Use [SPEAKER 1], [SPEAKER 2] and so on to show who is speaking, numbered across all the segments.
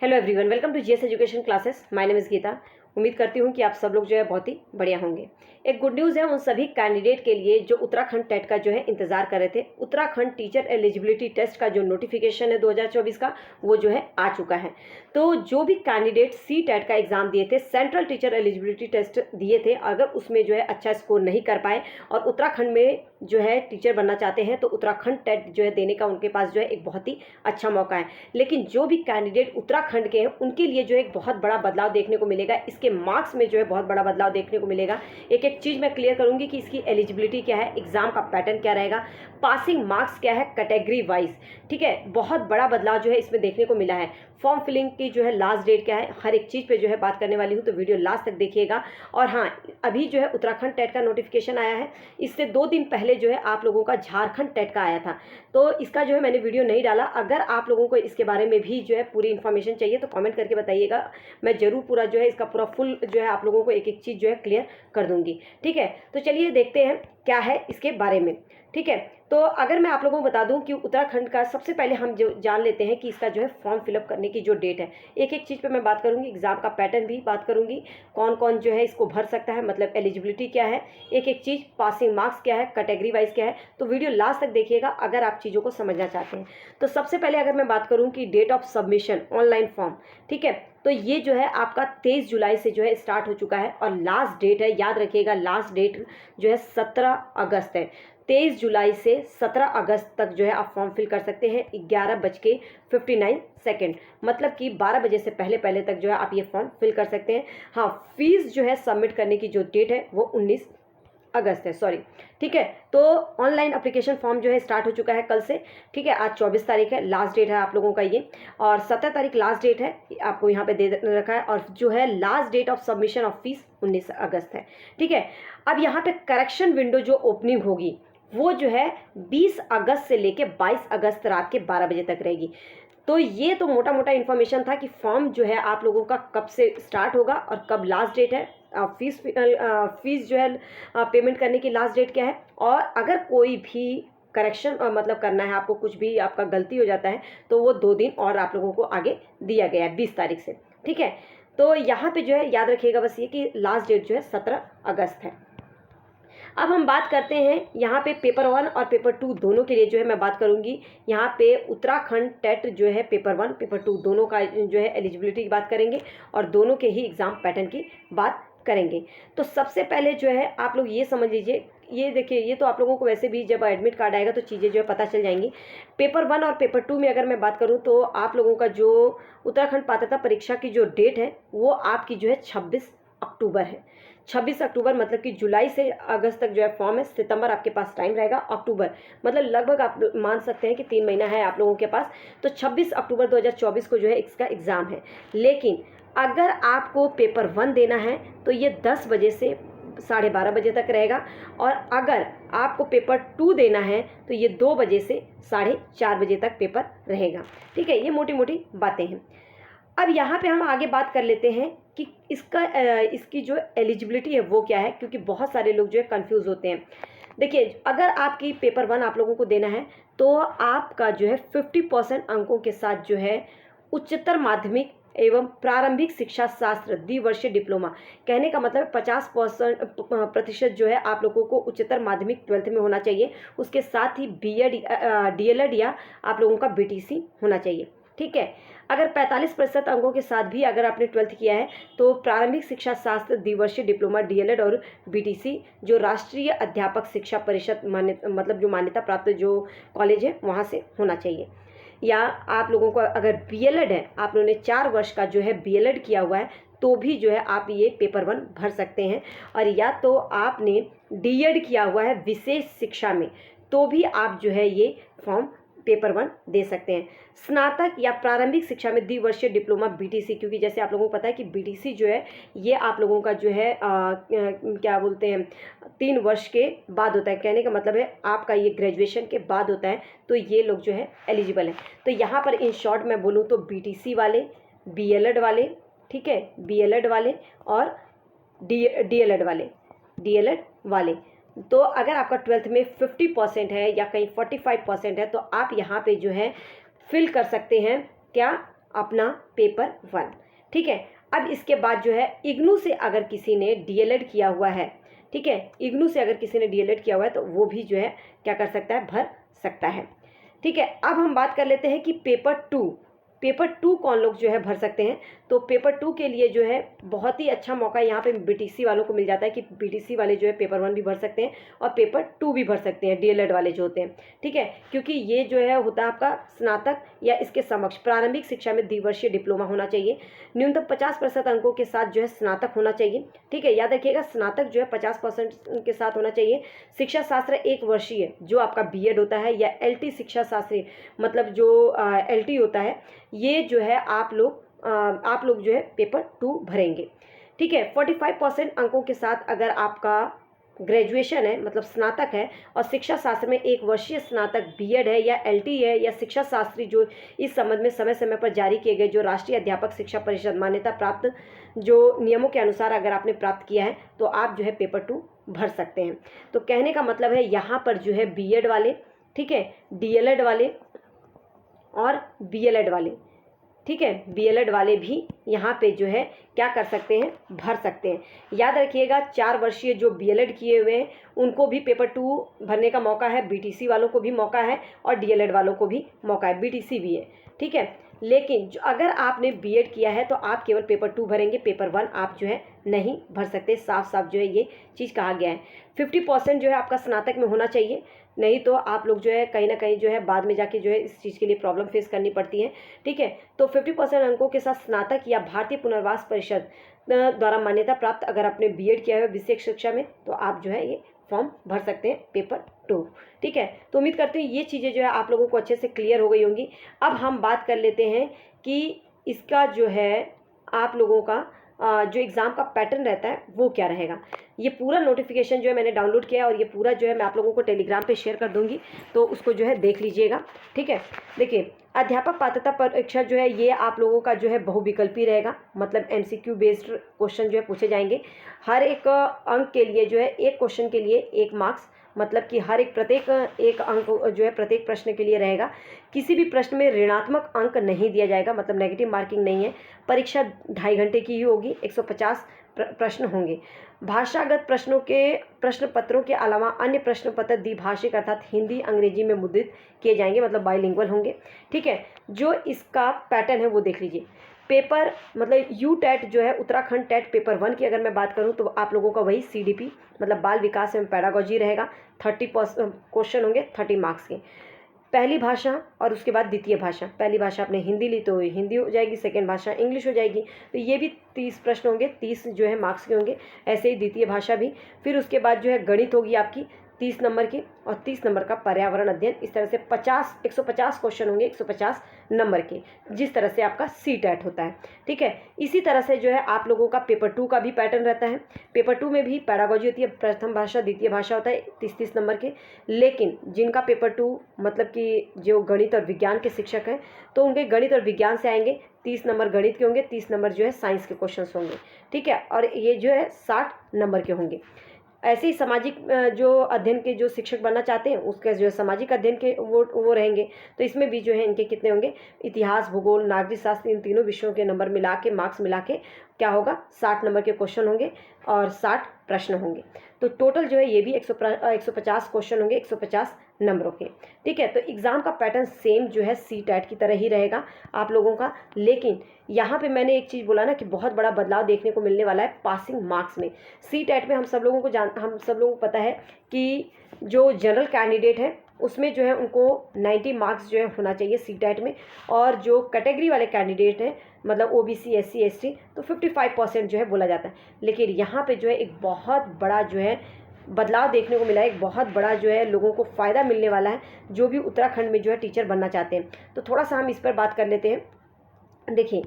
[SPEAKER 1] Hello everyone, welcome to GS education classes. My name is Geeta. उम्मीद करती हूँ कि आप सब लोग जो है बहुत ही बढ़िया होंगे। एक गुड न्यूज़ है उन सभी कैंडिडेट के लिए जो उत्तराखंड टेट का जो है इंतजार कर रहे थे। उत्तराखंड टीचर एलिजिबिलिटी टेस्ट का जो नोटिफिकेशन है 2024 का, वो जो है आ चुका है। तो जो भी कैंडिडेट सी टेट का एग्जाम दिए थे, सेंट्रल टीचर एलिजिबिलिटी टेस्ट दिए थे, अगर उसमें जो है अच्छा स्कोर नहीं कर पाए और उत्तराखंड में जो है टीचर बनना चाहते हैं, तो उत्तराखंड टेट जो है देने का उनके पास जो है एक बहुत ही अच्छा मौका है। लेकिन जो भी कैंडिडेट उत्तराखंड के हैं, उनके लिए जो एक बहुत बड़ा बदलाव देखने को मिलेगा। इसके मार्क्स में जो है बहुत बड़ा बदलाव देखने को मिलेगा। एक एक चीज़ मैं क्लियर करूंगी कि इसकी एलिजिबिलिटी क्या है, एग्जाम का पैटर्न क्या रहेगा, पासिंग मार्क्स क्या है कैटेगरी वाइज। ठीक है, बहुत बड़ा बदलाव जो है इसमें देखने को मिला है। फॉर्म फिलिंग की जो है लास्ट डेट क्या है, हर एक चीज़ पे जो है बात करने वाली हूँ, तो वीडियो लास्ट तक देखिएगा। और हाँ, अभी जो है उत्तराखंड टेट का नोटिफिकेशन आया है। इससे 2 दिन पहले जो है आप लोगों का झारखंड टेट का आया था, तो इसका जो है मैंने वीडियो नहीं डाला। अगर आप लोगों को इसके बारे में भी जो है पूरी इन्फॉर्मेशन चाहिए तो कमेंट करके बताइएगा। मैं ज़रूर पूरा जो है इसका पूरा फुल जो है आप लोगों को एक एक चीज़ जो है क्लियर कर दूंगी। ठीक है, तो चलिए देखते हैं क्या है इसके बारे में। ठीक है, तो अगर मैं आप लोगों को बता दूं कि उत्तराखंड का सबसे पहले हम जो जान लेते हैं कि इसका जो है फॉर्म फिलअप करने की जो डेट है। एक एक चीज़ पे मैं बात करूंगी, एग्जाम का पैटर्न भी बात करूंगी, कौन कौन जो है इसको भर सकता है, मतलब एलिजिबिलिटी क्या है, एक एक चीज़, पासिंग मार्क्स क्या है, कैटेगरी वाइज क्या है। तो वीडियो लास्ट तक देखिएगा अगर आप चीज़ों को समझना चाहते हैं। तो सबसे पहले अगर मैं बात करूँ कि date of submission online form, ठीक है, तो ये जो है आपका 23 जुलाई से जो है स्टार्ट हो चुका है और लास्ट डेट है, याद रखिएगा, लास्ट डेट जो है 17 अगस्त है। 23 जुलाई से 17 अगस्त तक जो है आप फॉर्म फिल कर सकते हैं 11:59, मतलब कि 12 बजे से पहले पहले तक जो है आप ये फॉर्म फिल कर सकते हैं। हाँ, फीस जो है सबमिट करने की जो डेट है वो 19 अगस्त है, सॉरी। ठीक है, तो ऑनलाइन एप्लीकेशन फॉर्म जो है स्टार्ट हो चुका है कल से। ठीक है, आज 24 तारीख है, लास्ट डेट है आप लोगों का ये, और 17 तारीख लास्ट डेट है, आपको यहाँ पे दे रखा है। और जो है last date of submission of fees 19 अगस्त है। ठीक है, अब यहाँ पे करेक्शन विंडो जो ओपनिंग होगी वो जो है 20 अगस्त से लेके 22 अगस्त रात के 12 बजे तक रहेगी। तो ये तो मोटा मोटा इन्फॉर्मेशन था कि फॉर्म जो है आप लोगों का कब से स्टार्ट होगा और कब लास्ट डेट है, फीस जो है पेमेंट करने की लास्ट डेट क्या है। और अगर कोई भी करेक्शन मतलब करना है आपको, कुछ भी आपका गलती हो जाता है, तो वो 2 दिन और आप लोगों को आगे दिया गया है 20 तारीख से। ठीक है, तो यहाँ पे जो है याद रखिएगा बस ये कि लास्ट डेट जो है 17 अगस्त है। अब हम बात करते हैं यहाँ पे पेपर 1 और पेपर 2 दोनों के लिए जो है मैं बात करूँगी। यहाँ पे उत्तराखंड टेट जो है पेपर 1 पेपर 2 दोनों का जो है एलिजिबिलिटी की बात करेंगे और दोनों के ही एग्ज़ाम पैटर्न की बात करेंगे। तो सबसे पहले जो है आप लोग ये समझ लीजिए, ये देखिए, ये तो आप लोगों को वैसे भी जब एडमिट कार्ड आएगा तो चीज़ें जो है पता चल जाएंगी। पेपर 1 और पेपर 2 में अगर मैं बात करूँ तो आप लोगों का जो उत्तराखंड पात्रता परीक्षा की जो डेट है वो आपकी जो है 26 अक्टूबर है। 26 अक्टूबर मतलब कि जुलाई से अगस्त तक जो है फॉर्म है, सितंबर आपके पास टाइम रहेगा, अक्टूबर मतलब लगभग आप मान सकते हैं कि 3 महीना है आप लोगों के पास। तो 26 अक्टूबर 2024 को जो है इसका एग्ज़ाम है। लेकिन अगर आपको पेपर 1 देना है तो ये 10 बजे से 12:30 बजे तक रहेगा, और अगर आपको पेपर 2 देना है तो ये 2 बजे से 4:30 बजे तक पेपर रहेगा। ठीक है, ये मोटी मोटी बातें हैं। अब यहाँ पे हम आगे बात कर लेते हैं कि इसकी जो एलिजिबिलिटी है वो क्या है, क्योंकि बहुत सारे लोग जो है कंफ्यूज होते हैं। देखिए, अगर आपकी पेपर 1 आप लोगों को देना है तो आपका जो है 50% अंकों के साथ जो है उच्चतर माध्यमिक एवं प्रारंभिक शिक्षा शास्त्र द्विवर्षीय डिप्लोमा, कहने का मतलब 50% जो है आप लोगों को उच्चतर माध्यमिक 12th में होना चाहिए। उसके साथ ही बीएड डीएलएड या आप लोगों का बीटीसी होना चाहिए। ठीक है, अगर 45% अंकों के साथ भी अगर आपने 12th किया है तो प्रारंभिक शिक्षा शास्त्र द्विवर्षीय डिप्लोमा डीएलएड और बीटीसी जो राष्ट्रीय अध्यापक शिक्षा परिषद मान्यता, मतलब जो मान्यता प्राप्त जो कॉलेज है वहाँ से होना चाहिए। या आप लोगों को अगर बीएलएड है, आप लोगों ने 4 वर्ष का जो है बीएलएड किया हुआ है, तो भी जो है आप ये पेपर 1 भर सकते हैं। और या तो आपने डीएड किया हुआ है विशेष शिक्षा में, तो भी आप जो है ये फॉर्म पेपर 1 दे सकते हैं। स्नातक या प्रारंभिक शिक्षा में द्विवर्षीय डिप्लोमा बीटीसी, क्योंकि जैसे आप लोगों को पता है कि बीटीसी जो है ये आप लोगों का जो है क्या बोलते हैं 3 वर्ष के बाद होता है, कहने का मतलब है आपका ये ग्रेजुएशन के बाद होता है, तो ये लोग जो है एलिजिबल हैं। तो यहाँ पर इन शॉर्ट मैं बोलूँ तो बीटीसी वाले, बीएलएड वाले, ठीक है, बीएलएड वाले और डीएलएड वाले। तो अगर आपका 12th में 50% है या कहीं 45% है तो आप यहाँ पे जो है फिल कर सकते हैं क्या, अपना पेपर 1। ठीक है, अब इसके बाद जो है इग्नू से अगर किसी ने डीएलएड किया हुआ है, ठीक है, इग्नू से अगर किसी ने डीएलएड किया हुआ है तो वो भी जो है क्या कर सकता है, भर सकता है। ठीक है, अब हम बात कर लेते हैं कि पेपर टू कौन लोग जो है भर सकते हैं। तो पेपर 2 के लिए जो है बहुत ही अच्छा मौका यहाँ पे बीटीसी वालों को मिल जाता है कि बीटीसी वाले जो है पेपर 1 भी भर सकते हैं और पेपर 2 भी भर सकते हैं, डीएलएड वाले जो होते हैं। ठीक है, क्योंकि ये जो है होता है आपका स्नातक या इसके समक्ष प्रारंभिक शिक्षा में द्विवर्षीय डिप्लोमा होना चाहिए, न्यूनतम 50% अंकों के साथ जो है स्नातक होना चाहिए। ठीक है, याद रखिएगा स्नातक जो है 50% के साथ होना चाहिए। शिक्षा शास्त्र 1 वर्षीय जो आपका बीएड होता है या एलटी शिक्षा शास्त्री मतलब जो एलटी होता है, ये जो है आप लोग जो है पेपर 2 भरेंगे। ठीक है, 45% अंकों के साथ अगर आपका ग्रेजुएशन है मतलब स्नातक है और शिक्षा शास्त्र में 1 वर्षीय स्नातक बीएड है या एलटी है या शिक्षा शास्त्री जो इस संबंध में समय समय पर जारी किए गए जो राष्ट्रीय अध्यापक शिक्षा परिषद मान्यता प्राप्त जो नियमों के अनुसार अगर आपने प्राप्त किया है तो आप जो है पेपर 2 भर सकते हैं। तो कहने का मतलब है यहाँ पर जो है बीएड वाले, ठीक है, डीएलएड वाले और बीएलएड वाले, ठीक है, बीएलएड वाले भी यहाँ पे जो है क्या कर सकते हैं, भर सकते हैं। याद रखिएगा 4 वर्षीय जो बीएलएड किए हुए हैं उनको भी पेपर 2 भरने का मौका है, बीटीसी वालों को भी मौका है और डीएलएड वालों को भी मौका है, बीटीसी भी है। ठीक है, लेकिन अगर आपने बीएड किया है तो आप केवल पेपर 2 भरेंगे, पेपर 1 आप जो है नहीं भर सकते। साफ साफ जो है ये चीज़ कहा गया है। 50% जो है आपका स्नातक में होना चाहिए, नहीं तो आप लोग जो है कहीं ना कहीं जो है बाद में जाके जो है इस चीज़ के लिए प्रॉब्लम फेस करनी पड़ती है। ठीक है, तो 50% अंकों के साथ स्नातक या भारतीय पुनर्वास परिषद द्वारा मान्यता प्राप्त अगर आपने बीएड किया है विशेष शिक्षा में तो आप जो है ये फॉर्म भर सकते हैं पेपर 2। ठीक है, तो उम्मीद करते हैं ये चीज़ें जो है आप लोगों को अच्छे से क्लियर हो गई होंगी। अब हम बात कर लेते हैं कि इसका जो है आप लोगों का जो एग्ज़ाम का पैटर्न रहता है वो क्या रहेगा। ये पूरा नोटिफिकेशन जो है मैंने डाउनलोड किया है और ये पूरा जो है मैं आप लोगों को टेलीग्राम पे शेयर कर दूंगी, तो उसको जो है देख लीजिएगा। ठीक है, देखिए अध्यापक पात्रता परीक्षा जो है ये आप लोगों का जो है बहुविकल्पी रहेगा, मतलब एमसीक्यू बेस्ड क्वेश्चन जो है पूछे जाएंगे। हर एक अंक के लिए जो है एक क्वेश्चन के लिए 1 मार्क्स, मतलब कि हर एक प्रत्येक एक अंक जो है प्रत्येक प्रश्न के लिए रहेगा। किसी भी प्रश्न में ऋणात्मक अंक नहीं दिया जाएगा, मतलब नेगेटिव मार्किंग नहीं है। परीक्षा 2.5 घंटे की ही होगी, 150 प्रश्न होंगे। भाषागत प्रश्न पत्रों के अलावा अन्य प्रश्न पत्र द्विभाषिक अर्थात हिंदी अंग्रेजी में मुद्रित किए जाएंगे, मतलब बाइलिंगुअल होंगे। ठीक है, जो इसका पैटर्न है वो देख लीजिए। पेपर मतलब यू टेट जो है उत्तराखंड टेट पेपर 1 की अगर मैं बात करूं तो आप लोगों का वही सीडीपी मतलब बाल विकास एवं पैडागोजी रहेगा। 30 क्वेश्चन होंगे 30 मार्क्स के। पहली भाषा और उसके बाद द्वितीय भाषा, पहली भाषा आपने हिंदी ली तो हिंदी हो जाएगी, सेकेंड भाषा इंग्लिश हो जाएगी, तो ये भी 30 प्रश्न होंगे, 30 जो है मार्क्स के होंगे। ऐसे ही द्वितीय भाषा भी। फिर उसके बाद जो है गणित होगी आपकी 30 नंबर की और 30 नंबर का पर्यावरण अध्ययन। इस तरह से 150 क्वेश्चन होंगे 150 नंबर के, जिस तरह से आपका सी टेट होता है। ठीक है, इसी तरह से जो है आप लोगों का पेपर 2 का भी पैटर्न रहता है। पेपर 2 में भी पैडागोजी होती है, प्रथम भाषा द्वितीय भाषा होता है 30 नंबर के। लेकिन जिनका पेपर 2 मतलब कि जो गणित और विज्ञान के शिक्षक हैं तो उनके गणित और विज्ञान से आएंगे 30 नंबर गणित के होंगे, 30 नंबर जो है साइंस के क्वेश्चन होंगे। ठीक है, और ये जो है 60 नंबर के होंगे। ऐसे ही सामाजिक जो अध्ययन के जो शिक्षक बनना चाहते हैं उसके जो सामाजिक अध्ययन के वो रहेंगे, तो इसमें भी जो है इनके कितने होंगे, इतिहास भूगोल नागरिक शास्त्र इन तीनों विषयों के नंबर मिला के मार्क्स मिला के क्या होगा 60 नंबर के क्वेश्चन होंगे और 60 प्रश्न होंगे। तो टोटल जो है ये भी 150 क्वेश्चन होंगे 150 नंबरों के। ठीक है, तो एग्ज़ाम का पैटर्न सेम जो है सी टेट की तरह ही रहेगा आप लोगों का। लेकिन यहाँ पे मैंने एक चीज़ बोला ना कि बहुत बड़ा बदलाव देखने को मिलने वाला है पासिंग मार्क्स में। सी टेट में हम सब लोगों को पता है कि जो जनरल कैंडिडेट है उसमें जो है उनको 90 मार्क्स जो है होना चाहिए सी टेट में, और जो कैटेगरी वाले कैंडिडेट हैं मतलब ओबीसी एससी एसटी तो 55% जो है बोला जाता है। लेकिन यहाँ पे जो है एक बहुत बड़ा जो है बदलाव देखने को मिला है, एक बहुत बड़ा जो है लोगों को फ़ायदा मिलने वाला है जो भी उत्तराखंड में जो है टीचर बनना चाहते हैं। तो थोड़ा सा हम इस पर बात कर लेते हैं। देखिए,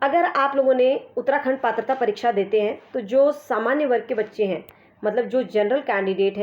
[SPEAKER 1] अगर आप लोगों ने उत्तराखंड पात्रता परीक्षा देते हैं तो जो सामान्य वर्ग के बच्चे हैं मतलब जो जनरल कैंडिडेट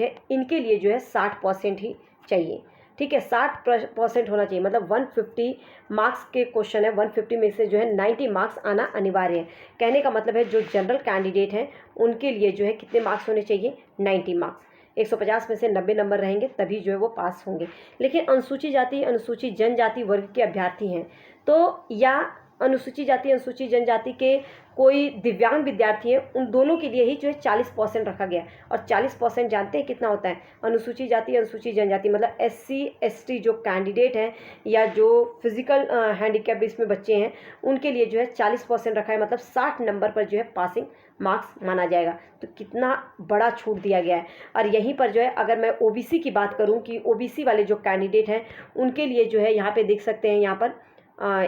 [SPEAKER 1] है इनके लिए जो है 60% ही चाहिए। ठीक है, 60% होना चाहिए, मतलब 150 मार्क्स के क्वेश्चन है, 150 में से जो है 90 मार्क्स आना अनिवार्य है। कहने का मतलब है जो जनरल कैंडिडेट हैं उनके लिए जो है कितने मार्क्स होने चाहिए, 90 मार्क्स। 150 में से 90 नंबर रहेंगे तभी जो है वो पास होंगे। लेकिन अनुसूचित जाति, अनुसूचित जनजाति वर्ग के अभ्यर्थी हैं तो, या अनुसूचित जाति, अनुसूचित जनजाति के कोई दिव्यांग विद्यार्थी हैं, उन दोनों के लिए ही जो है 40% रखा गया है। और 40% जानते हैं कितना होता है? अनुसूचित जाति, अनुसूचित जनजाति मतलब SC ST जो कैंडिडेट हैं या जो फिजिकल हैंडीकैप इसमें बच्चे हैं, उनके लिए जो है 40% रखा है, मतलब 60 नंबर पर जो है पासिंग मार्क्स माना जाएगा। तो कितना बड़ा छूट दिया गया है। और यहीं पर जो है अगर मैं OBC की बात करूं कि OBC वाले जो कैंडिडेट हैं उनके लिए जो है यहाँ पे देख सकते हैं, यहाँ पर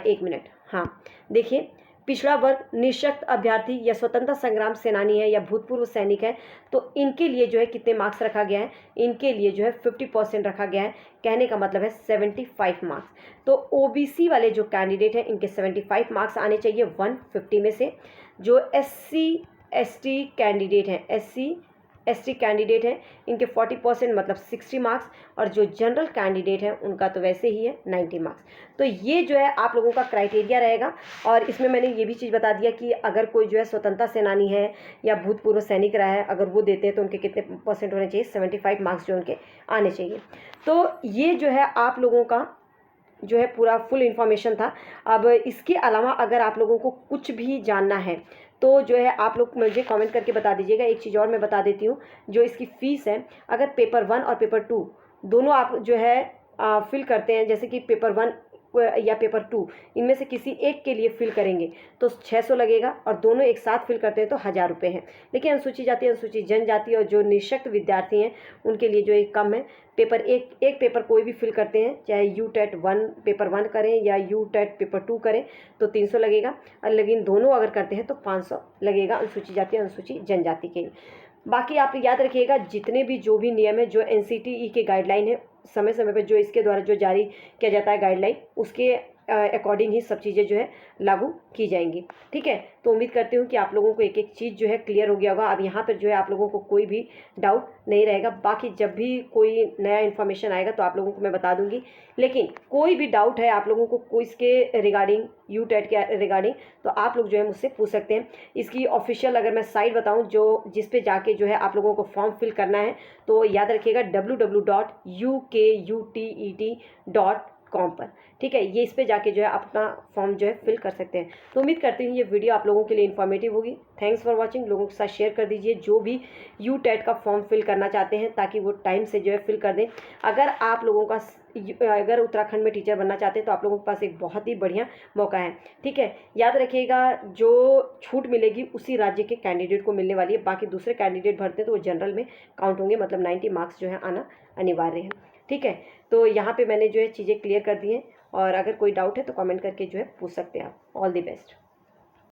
[SPEAKER 1] 1 मिनट, हाँ देखिए, पिछड़ा वर्ग, निःशक्त अभ्यर्थी या स्वतंत्रता संग्राम सेनानी है या भूतपूर्व सैनिक है, तो इनके लिए जो है कितने मार्क्स रखा गया है? इनके लिए जो है 50% रखा गया है। कहने का मतलब है 75 मार्क्स। तो OBC वाले जो कैंडिडेट हैं इनके 75 मार्क्स आने चाहिए 150 में से। जो SC ST कैंडिडेट हैं, SC ST कैंडिडेट हैं, इनके 40% मतलब 60 मार्क्स, और जो जनरल कैंडिडेट हैं उनका तो वैसे ही है 90 मार्क्स। तो ये जो है आप लोगों का क्राइटेरिया रहेगा। और इसमें मैंने ये भी चीज़ बता दिया कि अगर कोई जो है स्वतंत्रता सेनानी है या भूतपूर्व सैनिक रहा है, अगर वो देते हैं तो उनके कितने % होने चाहिए? 75 मार्क्स जो उनके आने चाहिए। तो ये जो है आप लोगों का जो है पूरा फुल इन्फॉर्मेशन था। अब इसके अलावा अगर आप लोगों को कुछ भी जानना है तो जो है आप लोग मुझे कमेंट करके बता दीजिएगा। एक चीज़ और मैं बता देती हूँ, जो इसकी फ़ीस है, अगर पेपर 1 और पेपर 2 दोनों आप जो है फिल करते हैं, जैसे कि पेपर 1 या पेपर 2 इनमें से किसी एक के लिए फिल करेंगे तो 600 लगेगा, और दोनों एक साथ फिल करते हैं तो 1000 रुपये हैं। लेकिन अनुसूचित जाति, अनुसूचित जनजाति और जो निःशक्त विद्यार्थी हैं उनके लिए जो एक कम है। पेपर एक पेपर कोई भी फिल करते हैं, चाहे UTET 1 पेपर 1 करें या UTET पेपर 2 करें तो 300 लगेगा, और लेकिन दोनों अगर करते हैं तो 500 लगेगा अनुसूचित जाति, अनुसूचित जनजाति के। बाकी आप याद रखिएगा, जितने भी जो भी नियम है, जो NCTE के गाइडलाइन है, समय समय पर जो इसके द्वारा जो जारी किया जाता है गाइडलाइन, उसके अकॉर्डिंग ही सब चीज़ें जो है लागू की जाएंगी। ठीक है, तो उम्मीद करती हूँ कि आप लोगों को एक एक चीज़ जो है क्लियर हो गया होगा। अब यहाँ पर जो है आप लोगों को कोई भी डाउट नहीं रहेगा। बाकी जब भी कोई नया इन्फॉर्मेशन आएगा तो आप लोगों को मैं बता दूंगी। लेकिन कोई भी डाउट है आप लोगों को क्विज़ के रिगार्डिंग, UTET के रिगार्डिंग, तो आप लोग जो है मुझसे पूछ सकते हैं। इसकी ऑफिशियल अगर मैं साइट बताऊँ जो जिस पे जाके जो है आप लोगों को फॉर्म फिल करना है, तो याद रखिएगा www.uket.com पर। ठीक है, ये इस पे जाके जो है अपना फॉर्म जो है फिल कर सकते हैं। तो उम्मीद करती हूँ ये वीडियो आप लोगों के लिए इन्फॉर्मेटिव होगी। Thanks for watching. लोगों के साथ शेयर कर दीजिए जो भी UTET का फॉर्म फिल करना चाहते हैं, ताकि वो टाइम से जो है फिल कर दें। अगर आप लोगों का अगर उत्तराखंड में टीचर बनना चाहते हैं तो आप लोगों के पास एक बहुत ही बढ़िया मौका है। ठीक है, याद रखिएगा, जो छूट मिलेगी उसी राज्य के कैंडिडेट को मिलने वाली है। बाकी दूसरे कैंडिडेट भरते हैं तो वो जनरल में काउंट होंगे, मतलब 90 मार्क्स जो है आना अनिवार्य है। ठीक है, तो यहाँ पे मैंने जो है चीज़ें क्लियर कर दी हैं, और अगर कोई डाउट है तो कमेंट करके जो है पूछ सकते हैं आप। All the best.